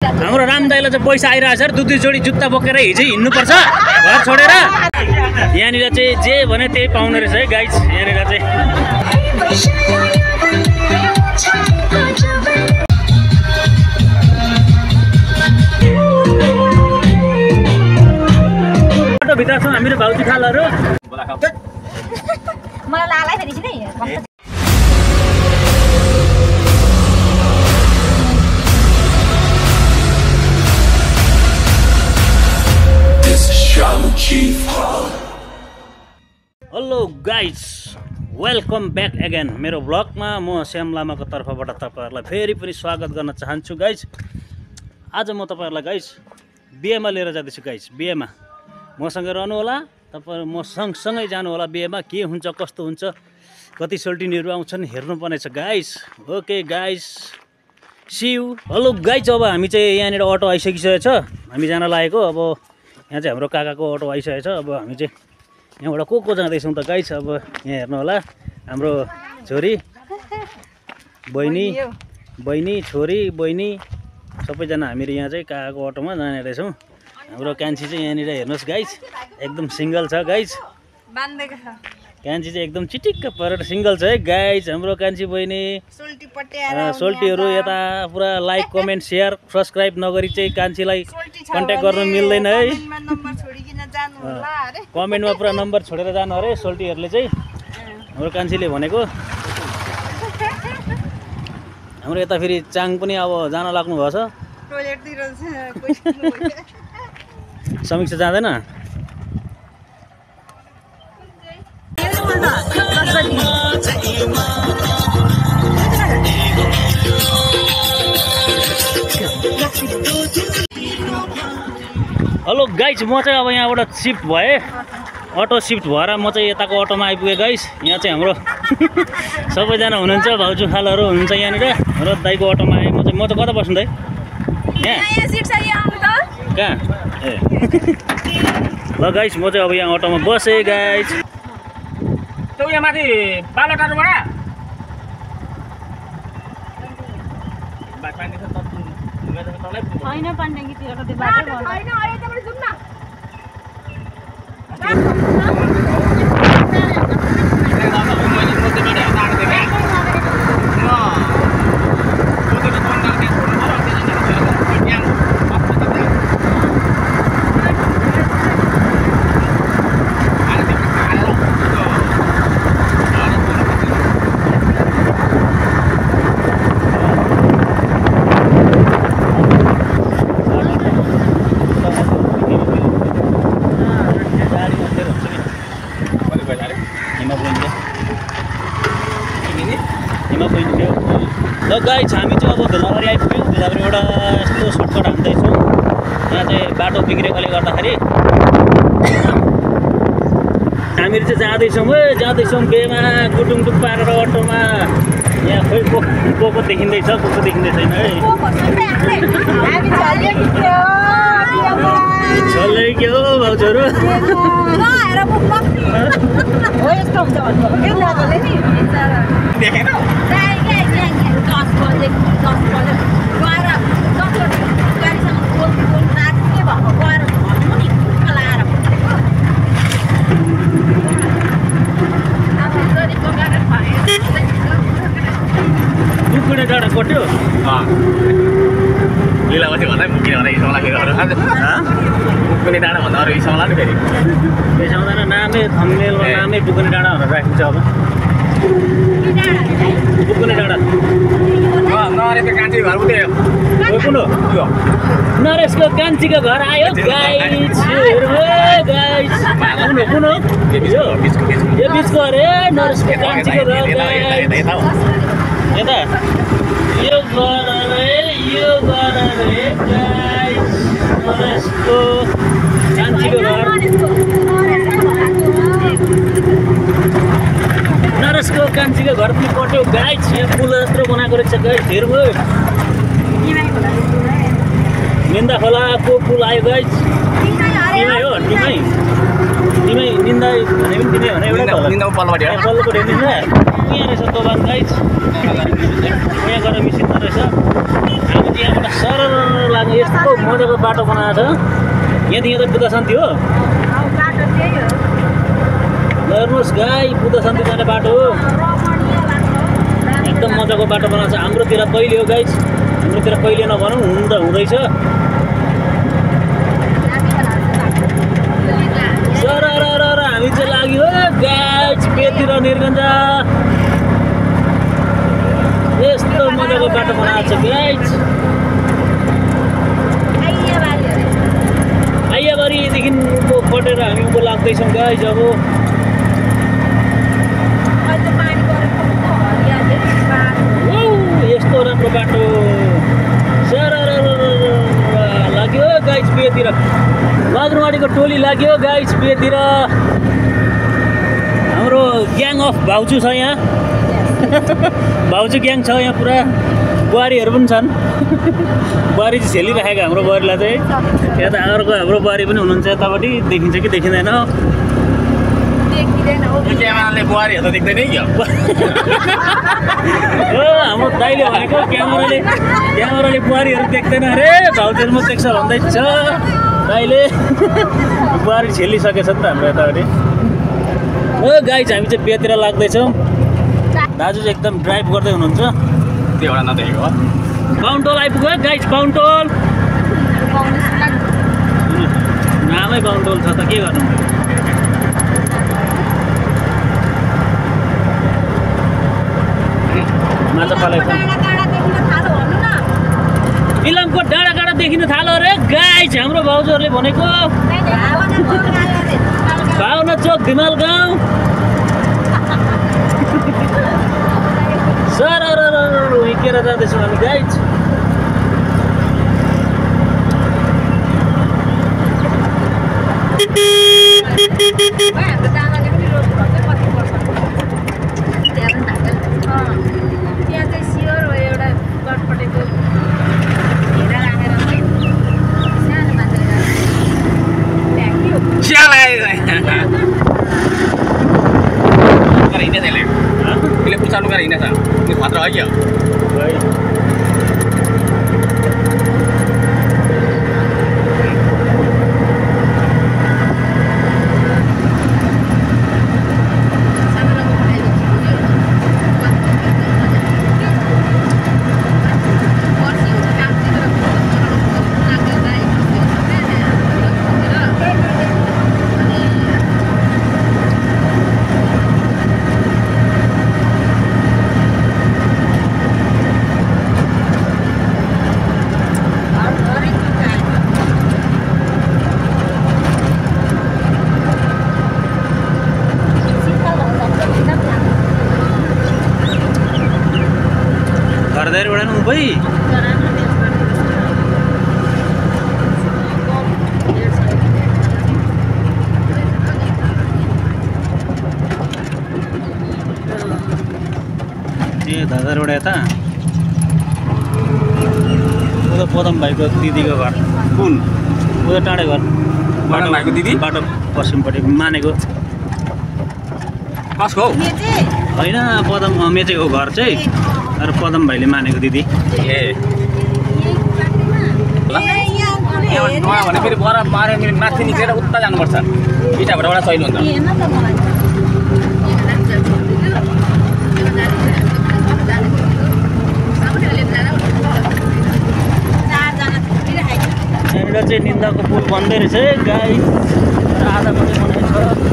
हाम्रो राम दाइलाई चाहिँ पैसा आइरहेछ र दुई जोडी जुत्ता बोकेर हिजै हिँड्नुपर्छ घर छोडेर। यहाँनिर चाहिँ जे भने त्यही पाउने रहेछ है गाइज। यहाँनिर चाहिँ भित्र छौँ हामीहरू भाउजू खालहरू। Hello guys, welcome back again मेरो ब्लगमा। म श्याम लामाको तर्फबाट तपाईँहरूलाई फेरि पनि स्वागत गर्न चाहन्छु गाइज। आज म तपाईँहरूलाई गाइज बिहेमा लिएर जाँदैछु गाइज। बिहेमा मसँग रहनु होला, तपाईँ म सँगसँगै जानु होला। बिहेमा के हुन्छ कस्तो हुन्छ कति सोल्टिनीहरू आउँछन् हेर्नुपर्ने छ guys. Okay guys, see you. Hello guys, अब हामी चाहिँ यहाँनिर अटो आइसकिसकेको छ, हामी जान लागेको। अब यहाँ चाहिँ हाम्रो काकाको अटो आइसकेको छ। अब हामी चाहिँ यहाँबाट को जाँदैछौँ त गाइज। अब यहाँ हेर्नु होला, हाम्रो छोरी बहिनी छोरी बहिनी सबैजना हामीहरू यहाँ चाहिँ काकाको अटोमा जाने रहेछौँ। हाम्रो कान्छी चाहिँ यहाँनिर हेर्नुहोस् गाइज, एकदम सिङ्गल छ गाइज। कान्छी चाहिँ एकदम चिटिक्क परेर सिङ्गल छ है गाइज। हाम्रो कान्छी बहिनी सोल्टीहरू यता पुरा लाइक कमेन्ट सेयर सब्सक्राइब नगरी चाहिँ कान्छीलाई कन्ट्याक्ट गर्नु मिल्दैन है। कमेन्टमा पुरा नम्बर छोडेर जानु अरे सोल्टीहरूले चाहिँ। हाम्रो कान्छीले भनेको। हाम्रो यता फेरि चाङ पनि अब जान लाग्नु भएको छ। समीक्षा जाँदैन। हेलो गाइज, म चाहिँ अब यहाँबाट सिफ्ट भएँ, अटो सिफ्ट भएर म चाहिँ यताको अटोमा आइपुगेँ गाइज। यहाँ चाहिँ हाम्रो सबैजना हुनुहुन्छ, भाउजू खालहरू हुनुहुन्छ यहाँनिर। र दाइको अटोमा आएँ म चाहिँ कता बस्नु दाइ? कहाँ? ए ल गाइज, म चाहिँ अब यहाँ अटोमा बसेँ गाइज। त्यो यहाँ माथि बालोटारबाट होइन पाण्डेङ्गीतिर कतै बाटो छैन। अहिले तपाईँ जाउँ न। ल गाइज, हामी चाहिँ अब धुलाबारी आइपुग्यौँ। धुलाबारीबाट यस्तो सर्टकट हान्दैछौँ। यहाँ चाहिँ बाटो बिग्रेकोले गर्दाखेरि हामीहरू चाहिँ जाँदैछौँ बेमा गुटुङटुङ पारेर अटोमा। यहाँ खोइ को देखिँदैछ, को देखिँदै छैन है। चल्दै के हो भाउजूहरू? कुनै डाँडा कट्यो लिलावती भन्दा किन भने इसाउला के गरेर कुनै डाँडा भन्दा अरू इसाउला नि फेरि इसाउँदैन। नामै थम्बनेलमा नामै पुग्ने डाँडा भनेर राखिन्छ। अब पुग्ने डाँडा नरेशको कान्छी घर उठ्यो। कुन हो? नरेशको कान्छीको घर आयो गाइज। कुन हो? यो बिचको अरे नरेशको कान्छीको घर। यता यो घर अरे गाइज, नरेशको कान्छीको घर। नरेशको कान्छीको घर पनि कट्यो गाइज। यहाँ पुल यत्रो बनाएको रहेछ गाइज। हेर्नु निन्दा खोलाको पुल आयो गाइज। टिमै हो, टिमै तिमी निन्दा भने पनि तिमी भने एउटै होला निन्दाको पल्लोपट्टि हो पल्लोपट्टि हेर्नु यहाँ रहेछ दोकान गाइज यहाँ गएर मिसिनमा रहेछ हामी चाहिँ यहाँबाट सरल लाग्ने यस्तो मजाको बाटो बनाएको छ यहाँदेखि त बुद्ध शान्ति हो हेर्नुहोस् गाई बुद्ध शान्ति जाने बाटो हो एकदम मजाको बाटो बनाएको छ हाम्रोतिर कहिले हो गाइज हाम्रोतिर कहिले नभनौँ हुनु त हुँदैछ सर हामी चाहिँ लाग्यो गाइज बेतिर निर्गन्जा यस्तो मजाको बाटो बनाएको छ गाइज आइयाबारीदेखि कटेर हामी उँभो लाग्दैछौँ गाइज अब यस्तो राम्रो बाटो सर लाग्यो गाइज बिहेतिर बाग्रोमाडीको टोली लाग्यो गाइज बिहेतिर हाम्रो ग्याङ अफ भाउजू छ यहाँ भाउजू ग्याङ छ यहाँ पुरा बुहारीहरू पनि छन् बुहारी चाहिँ झेलिराखेको हाम्रो बुहारीलाई चाहिँ यता अर्को हाम्रो बुहारी पनि हुनुहुन्छ यतापट्टि देखिन्छ कि देखिँदैन क्यामेराले बुहारीहरू त देख्दैन नि हाम्रो दाइले भनेको क्यामेराले बुहारीहरू देख्दैन अरे भाउजूहरूमा देख्छ भन्दैछ दाइले बुहारी झेलिसकेछ नि त हाम्रो यतापट्टि हो गाइज हामी चाहिँ बिहेतिर लाग्दैछौँ दाजु चाहिँ एकदम ड्राइभ गर्दै हुनुहुन्छ त्यो एउटा नदेखेको हो बाहुनटोल आइपुग्यो गाइज बाहुनटोल नामै बाहुनटोल छ त के गर्नु माछा पालेको इलामको डाँडा देखिन थाल्यो अरे गाइज हाम्रो भाउजूहरूले भनेको भावना चोक धिमाल गाउँ सर हिँडेर जाँदैछौँ हामी गाइज पुछाउनु गरेर हिँडेछ त्यो खतरा है क्या घरदारीबाट मुम्बई ए दादाबाट यता उता पदम भाइको दिदीको घर कुन उता टाढै घर पदम भाइको दिदी बाटो पश्चिमपट्टि मानेको कसको हौ होइन पदम मेचेको घर चाहिँ अरू पदम भाइले मानेको दिदी ए भने फेरि बर मारे माथि निस्केर उता जानुपर्छ इटाबाट सहिलो हुन्छ यहाँनिर चाहिँ निन्दाको पुल बन्दै रहेछ गाई आधा मात्रै बनाएको छ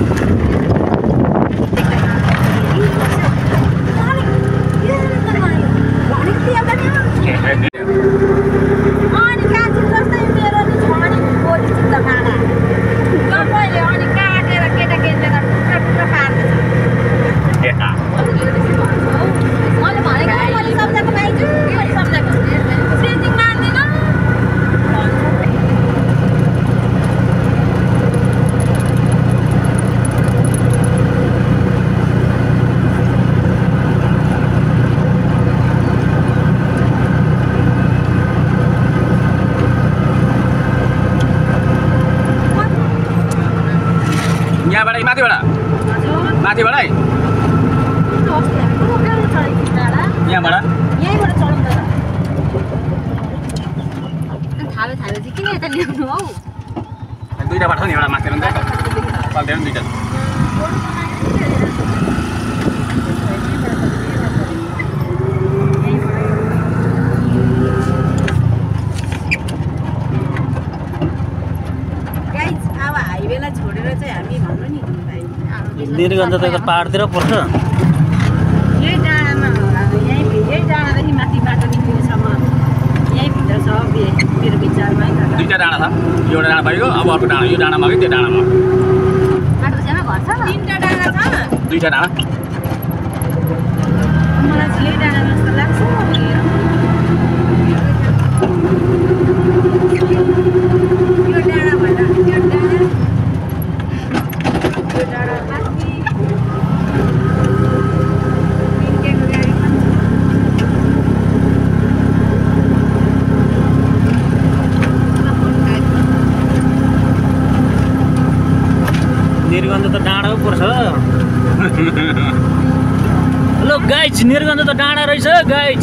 यहाँबाट माथिबाट माथिबाट है यहाँबाट दुईटा बाटो छ नि एउटा माथि हुन्छ चल्दैन दुईटा वीरगञ्ज त यता पाहाडतिर पर्छ यही डाँडामा यही डाँडादेखि माथि बाटो निस्किनेसम्म यहीँ भित्र छ मेरो विचारमा दुईटा डाँडा छ एउटा डाँडा भइगयो अब अर्को डाँडा यो डाँडामा कि त्यो डाँडामा बाटो छेउमा घर छ 3टा डाँडा छ दुईटा डाँडा मलाई चाहिँ यही डाँडा जस्तो लाग्छ यो डाँडा भन्दा यो डाँडा माथि वीरगञ्ज त डाँडा पो पर्छ हेलो गाइज वीरगञ्ज त डाँडा रहेछ गाइज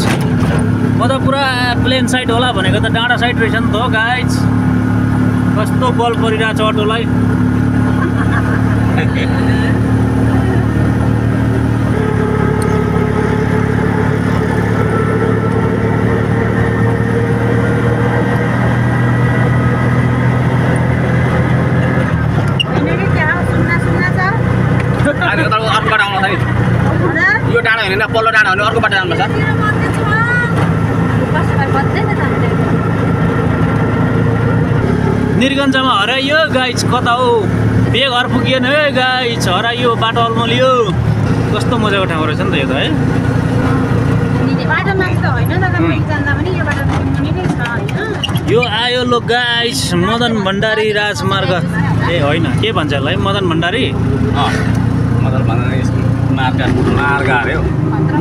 म त पुरा प्लेन साइड होला भनेको त डाँडा साइड रहेछ नि त हो गाइज कस्तो बल परिरहेछ अटोलाई अर्को बाटो आउनु छ नि यो डाँडा होइन पल्लो डाँडा हो भने अर्को बाटो जानुपर्छ वीरगञ्जमा हराइयो गाइज कता हो बेघर पुगिएन है गाइज हराइयो बाटो अल्मलियो कस्तो मजाको ठाउँ रहेछ नि त यो त है यो आयो लो गाइज मदन भण्डारी राजमार्ग ए होइन के भन्छ यसलाई मदन भण्डारी मार्ग अरे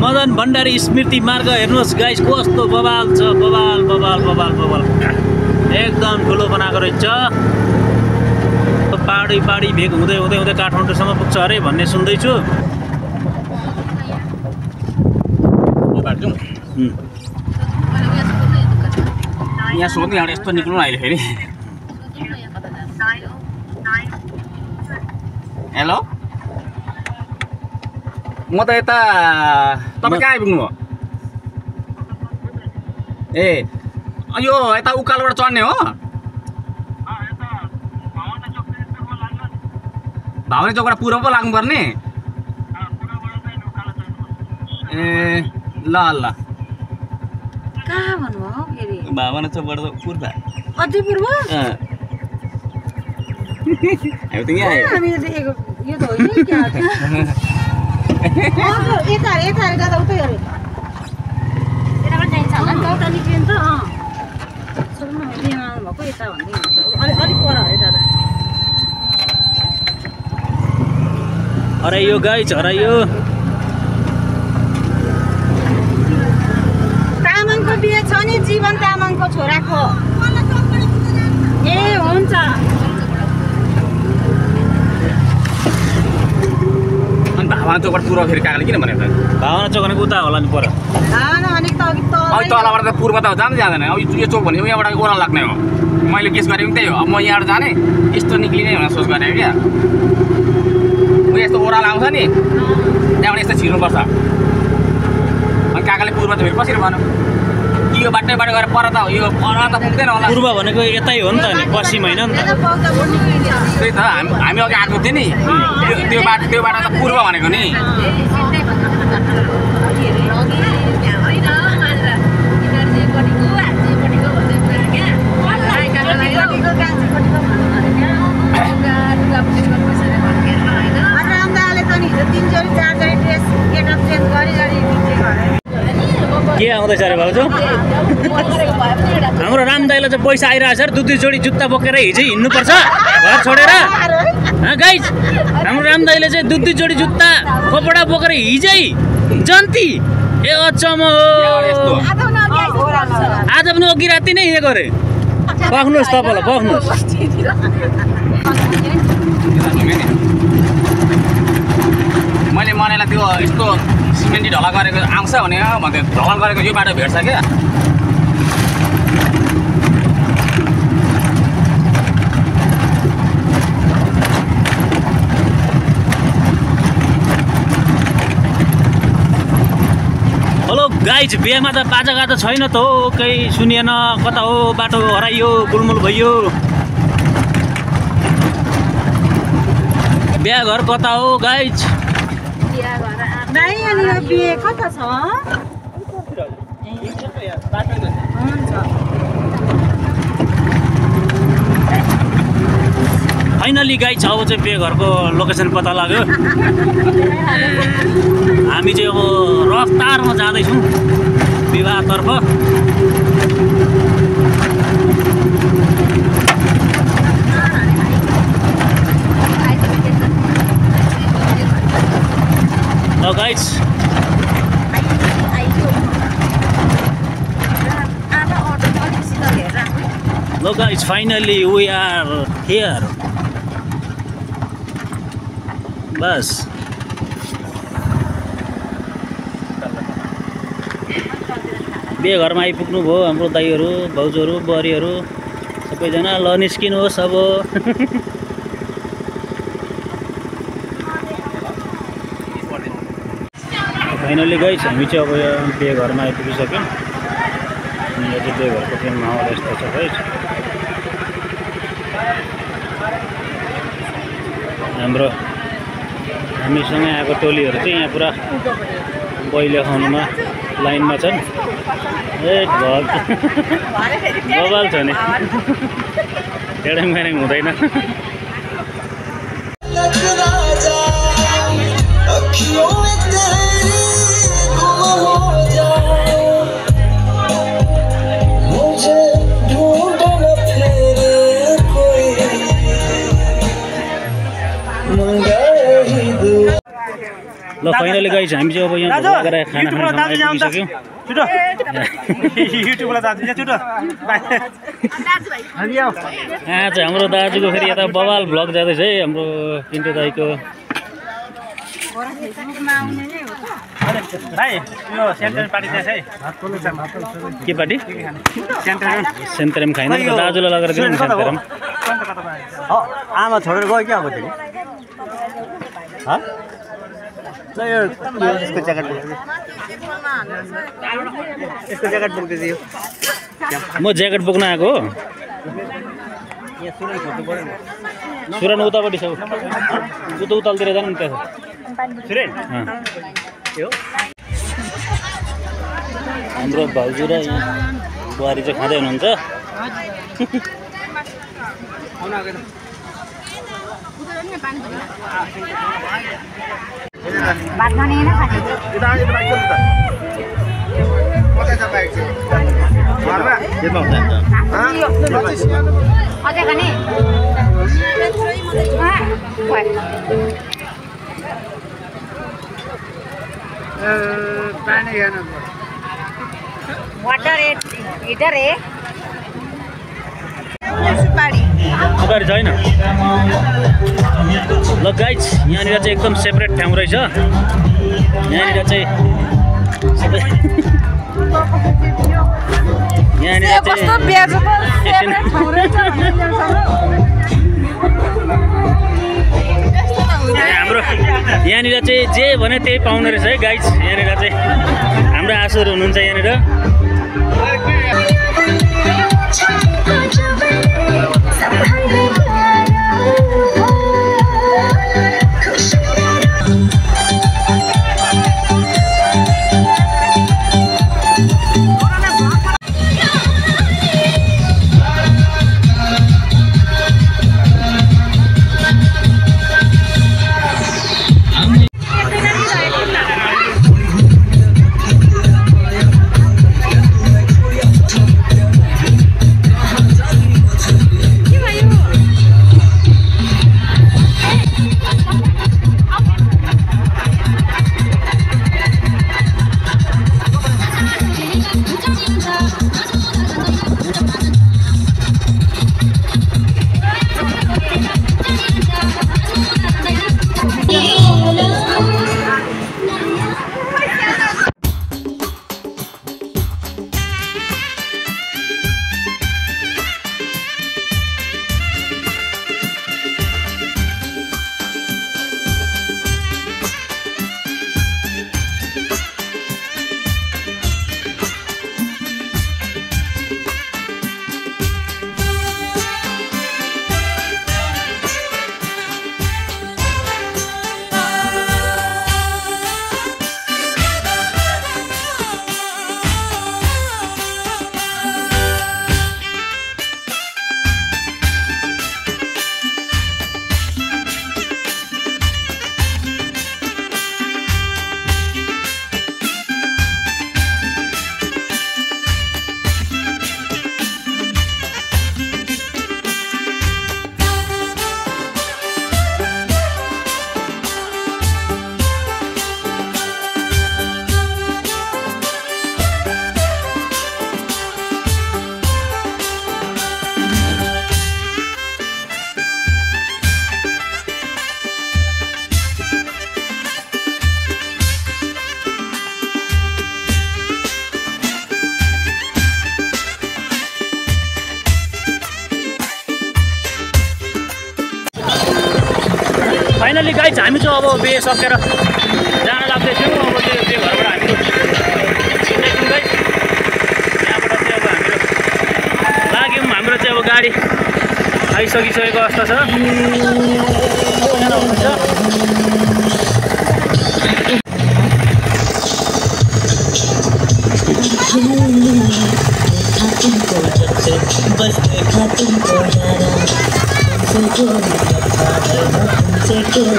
मदन भण्डारी स्मृति मार्ग हेर्नुहोस् गाइज कस्तो बवाल छ बवाल बवाल बवाल बवाल एकदम ठुलो बनाएको रहेछ पाहाडी पाहाडी भेग हुँदै हुँदै हुँदै काठमाडौँसम्म पुग्छ अरे भन्ने सुन्दैछु यहाँ सोध्नु यहाँ यस्तो निक्ल्नु अहिले फेरि हेलो म त यता तपाईँ कहाँ आइपुग्नु हो ए यो यता उकालोबाट चढ्ने हो भावना चौकबाट पूर्व पो लाग्नुपर्ने ए ल ल कहाँ भन्नुभयो फेरि भावना चौकबाट पूर्व अझै पूर्व हामी त यहाँ आयो हामीले देखेको यो त होइन क्या यता जाँदा उतै अरे यताबाट जाइन्छ होला नि त उता निक्लिन्छ त सुरुमा बिहेमा आउनुभएको यता भन्दै हुन्छ अलिक पर अरे दादा हराइयो गाइज हराइयो तामाङको बिहे छ नि जीवन तामाङको छोराको ए हुन्छ अनि भावना चौकबाट पूर्व फेरि कागले किन भनेको भावना चौक भनेको उता होला नि पर अलिक त अलिक अब तलबाट त पूर्व त जानु जाँदैन अब यो चौक भनेको यहाँबाट ओह्रालो लाग्ने हो मैले गेस गरेको पनि त्यही हो अब म यहाँबाट जाने यस्तो निक्लिने भनेर सोच गरेको क्या म यस्तो ओह्रालो आउँछ नि त्यहाँबाट यस्तो छिर्नुपर्छ अनि काकाले पूर्व त फेरि कसरी भन्यो कि यो बाटो गएर पर त यो पर त पुग्दैन होला पूर्व भनेको यतै हो नि त नि पश्चिम होइन नि त त्यही त हामी अघि आएको थियो नि त्यो बाटो त पूर्व भनेको नि के आउँदैछ अरे भाउजू हाम्रो राम दाइलाई चाहिँ पैसा आइरहेछ अरे दुई जोडी जुत्ता बोकेर हिजै हिँड्नुपर्छ घर छोडेर गाइज हाम्रो राम दाइले चाहिँ दुई जोडी जुत्ता कपडा बोकेर हिजै जन्ती ए अचम्म हो आज पनि अघि राति नै हिँडेको अरे पाख्नुहोस् तपाईँलाई पाख्नुहोस् मैले मनाइलाई त्यो यस्तो सिमेन्टी ढला गरेको आउँछ भने भन्दै ढलान गरेको यो बाटो भेट्छ क्या हेलो गाइज बिहेमा त बाजागाजा छैन त हो केही सुनिएन कता हो बाटो हराइयो गुलमुल भइयो बिहा घर कता हो गाइज बिहे कता छ फाइनली गाइज अब चाहिँ बिहे घरको लोकेसन पत्ता लाग्यो हामी चाहिँ अब रफ्तारमा जाँदैछौँ विवाहतर्फ ल guys Look guys, finally we are here. बस बिहे घरमा आइपुग्नु भयो हाम्रो दाइहरू भाउजूहरू बुहारीहरू सबैजना ल निस्किनुहोस् अब फाइनली गाइस हामी चाहिँ अब यहाँ बिहे घरमा आइपुगिसक्यौँ यो चाहिँ बिहे घरको चाहिँ माहौल यस्तो छ गाइस हाम्रो हामीसँग आएको टोलीहरू चाहिँ यहाँ पुरा बैले खानुमा लाइनमा छन् ए भग बबाल छ नि एडम मेरेङ हुँदैन ल फाइनली गाइस हामी चाहिँ अब यहाँ गएर खाना खाना आइपुगिसक्यौँ छिटो युट्युबलाई दाजु यहाँ छिटो आज हाम्रो दाजुको फेरि यता बवाल भ्लग जाँदैछ है हाम्रो पिन्टु दाइको भाइ यो सेन्टर पार्टी चाहिँ है के पार्टी सेन्तेरम खाइन दाजुलाई लगेर दिनु नि सेन्तेरम आमा छोडेर गयो क्या अब त्यो ल यो यसको ज्याकेट यसको ज्याकेट बोक्दैछ यो म ज्याकेट बोक्न आएको हो सुरन उतापट्टि छ उतालतिर जानु नि त्यहाँ सुरेन हाम्रो भाउजू र बुहारी चाहिँ खाँदै हुनुहुन्छ भात खाने होइन खाने अझै खाने वाटर हिटर है सुपारी छैन ल गाइज यहाँनिर चाहिँ एकदम सेपरेट ठाउँ रहेछ यहाँनिर चाहिँ सबै यहाँनिर चाहिँ हाम्रो यहाँनिर चाहिँ जे भने त्यही पाउने रहेछ है गाइज यहाँनिर चाहिँ हाम्रो आशुहरू हुनुहुन्छ यहाँनिर फाइनली गाइज हामी चाहिँ अब बिहे सकेर जान लाग्दैछौँ। अब त्यो घरबाट हामीहरू हिँड्दैछौँ गाइज। यहाँबाट चाहिँ अब हामीहरू लाग्यौँ। हाम्रो चाहिँ अब गाडी आइसकिसकेको अवस्था छ।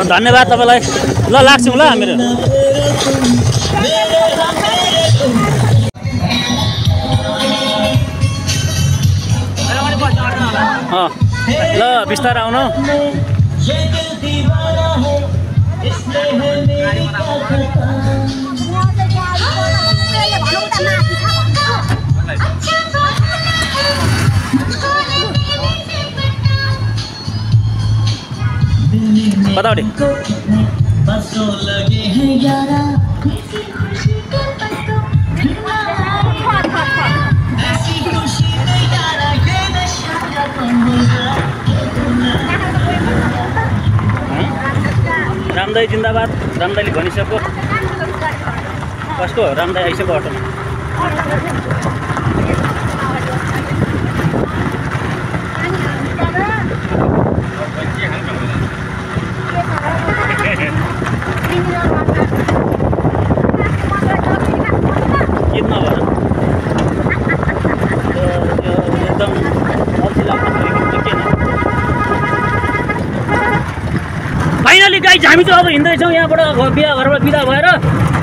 धन्यवाद तपाईँलाई। ल लाग्छौँ ल हामीहरू। ल बिस्तारै आउनु। बताओ रामदाई जिन्दाबाद। रामदाईले भनिसक्यो। कसको रामदाई आइसक्यो अटोमा। फाइनली गाइज हामी चाहिँ अब हिँड्दैछौँ यहाँबाट बिहा घरबाट बिदा भएर।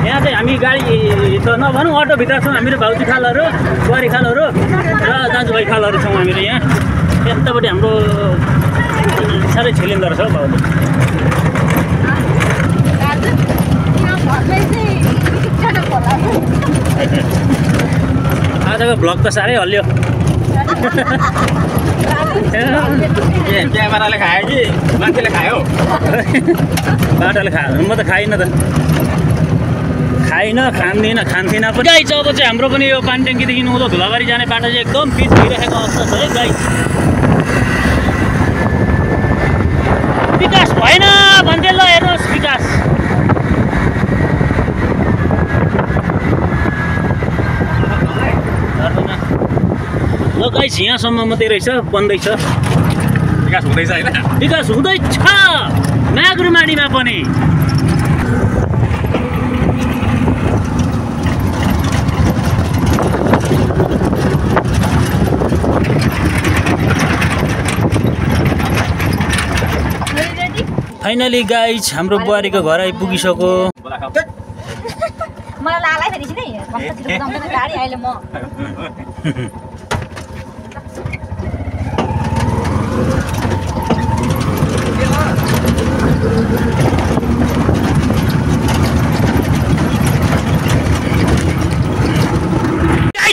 यहाँ चाहिँ हामी गाडी त नभनौँ अटोभित्र छौँ हामीहरू। भाउजू खालहरू, बुहारी खालहरू र दाजुभाइ खालहरू छौँ हामीहरू यहाँ। यतापट्टि हाम्रो साह्रै छिलिन्दो रहेछ हौ भाउजू। आजको भ्लग त साह्रै हल्लियो। क्यामेराले खायो कि मान्छेले खायो? बाटोले खायो। म त खाइनँ त। खाइनँ, खान्थिनँ पनि। गाई चाहिँ अब चाहिँ हाम्रो पनि यो पानी ट्याङ्कीदेखि उँधो धुलाबारी जाने बाटो चाहिँ एकदम पिच भइरहेको अवस्था छ है गाई। विकास भएन भन्थे ल हेर्नुहोस् विकास। ल गाइस यहाँसम्म मात्रै रहेछ, बन्दैछ। विकास हुँदैछ होइन? विकास हुँदैछ मागुरमाडीमा पनि। फाइनली गाइज हाम्रो बुहारीको घर आइपुगिसक्यो। मलाई लालाई फेरि नि कस्तो छिटो जाउँदैन गाडी अहिले म।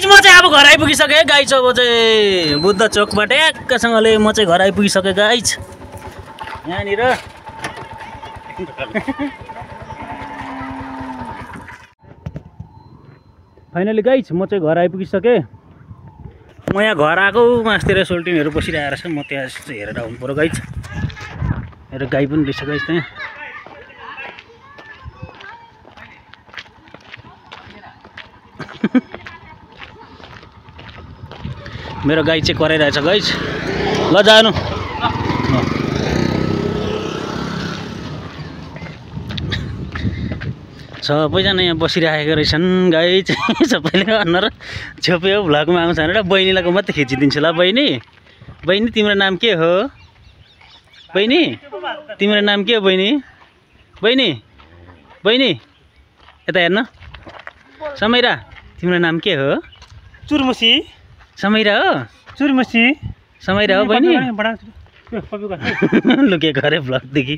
म चाहिँ अब घर आइपुगिसकेँ गाइज। अब चाहिँ बुद्ध चोकबाट एक्कासँगले म चाहिँ घर आइपुगिसकेँ गाइज यहाँनिर। फाइनली गाइज म चाहिँ घर आइपुगिसकेँ। म यहाँ घर आएको मासतिर सोल्टिनहरू बसिरहेको रहेछ। म त्यहाँ हेरेर आउनु पऱ्यो गाइज। हेर गाई पनि रहेछ गाइज त्यहाँ। मेरो गाई चाहिँ कराइरहेछ गाइज। ल जानु। सबैजना यहाँ बसिरहेको रहेछन् गाइज। सबैले अनुहार छोप्यो भ्लगमा आउँछ भनेर बहिनीलाई मात्रै खिचिदिन्छु ल। बहिनी बहिनी तिम्रो नाम के हो? बहिनी तिम्रो नाम के हो? बहिनी बहिनी बहिनी यता हेर्न। समैरा तिम्रो नाम के हो? चुरमुसी। समैरा हो? चुरमुसी समैरा हो बहिनी? लुकेको अरे भ्लगदेखि।